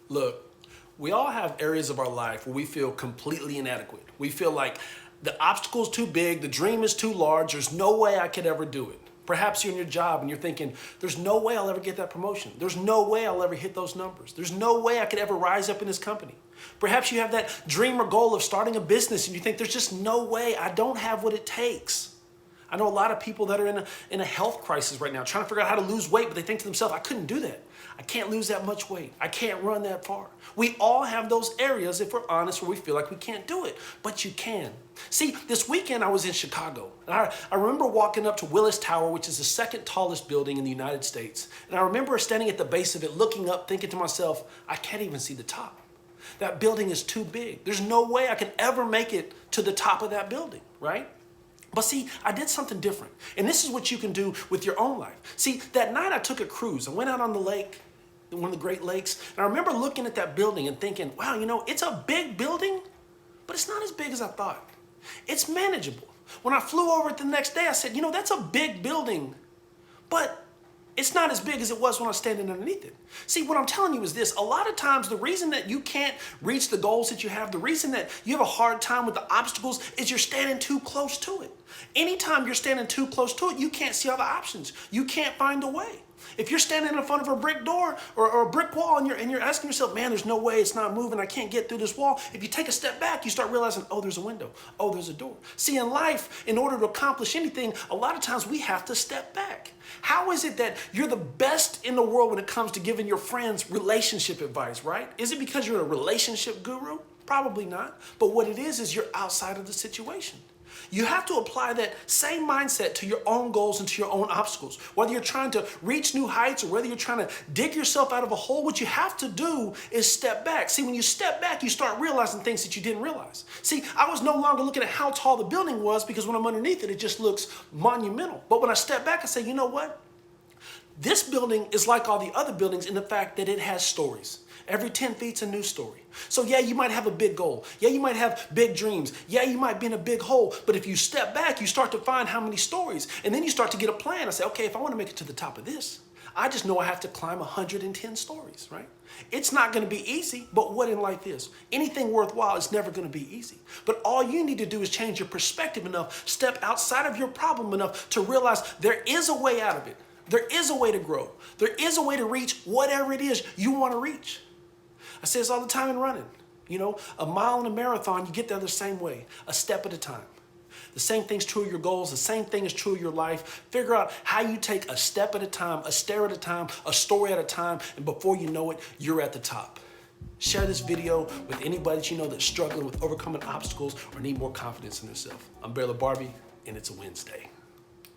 Look, we all have areas of our life where we feel completely inadequate. We feel like the obstacle's too big, the dream is too large, there's no way I could ever do it. Perhaps you're in your job and you're thinking, there's no way I'll ever get that promotion. There's no way I'll ever hit those numbers. There's no way I could ever rise up in this company. Perhaps you have that dream or goal of starting a business and you think there's just no way, I don't have what it takes. I know a lot of people that are in a health crisis right now, trying to figure out how to lose weight, but they think to themselves, I couldn't do that. I can't lose that much weight. I can't run that far. We all have those areas, if we're honest, where we feel like we can't do it, but you can. See, this weekend I was in Chicago, and I remember walking up to Willis Tower, which is the second tallest building in the United States. And I remember standing at the base of it, looking up, thinking to myself, I can't even see the top. That building is too big. There's no way I could ever make it to the top of that building, right? But see, I did something different. And this is what you can do with your own life. See, that night I took a cruise. I went out on the lake, one of the Great Lakes, and I remember looking at that building and thinking, wow, you know, it's a big building, but it's not as big as I thought. It's manageable. When I flew over it the next day, I said, you know, that's a big building, but it's not as big as it was when I was standing underneath it. See, what I'm telling you is this. A lot of times, the reason that you can't reach the goals that you have, the reason that you have a hard time with the obstacles is you're standing too close to it. Anytime you're standing too close to it, you can't see all the options. You can't find a way. If you're standing in front of a brick door or a brick wall and you're asking yourself, man, there's no way, it's not moving, I can't get through this wall. If you take a step back, you start realizing, oh, there's a window. Oh, there's a door. See, in life, in order to accomplish anything, a lot of times we have to step back. How is it that you're the best in the world when it comes to giving your friends relationship advice, right? Is it because you're a relationship guru? Probably not. But what it is you're outside of the situation. You have to apply that same mindset to your own goals and to your own obstacles. Whether you're trying to reach new heights or whether you're trying to dig yourself out of a hole, what you have to do is step back. See, when you step back, you start realizing things that you didn't realize. See, I was no longer looking at how tall the building was because when I'm underneath it, it just looks monumental. But when I step back, I say, you know what? This building is like all the other buildings in the fact that it has stories. Every 10 feet's a new story. So yeah, you might have a big goal. Yeah, you might have big dreams. Yeah, you might be in a big hole. But if you step back, you start to find how many stories. And then you start to get a plan. I say, okay, if I want to make it to the top of this, I just know I have to climb 110 stories, right? It's not going to be easy, but what in life is? Anything worthwhile is never going to be easy. But all you need to do is change your perspective enough, step outside of your problem enough to realize there is a way out of it. There is a way to grow. There is a way to reach whatever it is you want to reach. I say this all the time in running. You know, a mile in a marathon, you get there the same way, a step at a time. The same thing's true of your goals. The same thing is true of your life. Figure out how you take a step at a time, a stair at a time, a story at a time, and before you know it, you're at the top. Share this video with anybody that you know that's struggling with overcoming obstacles or need more confidence in themselves. I'm Bear Barbie, and it's a Wednesday.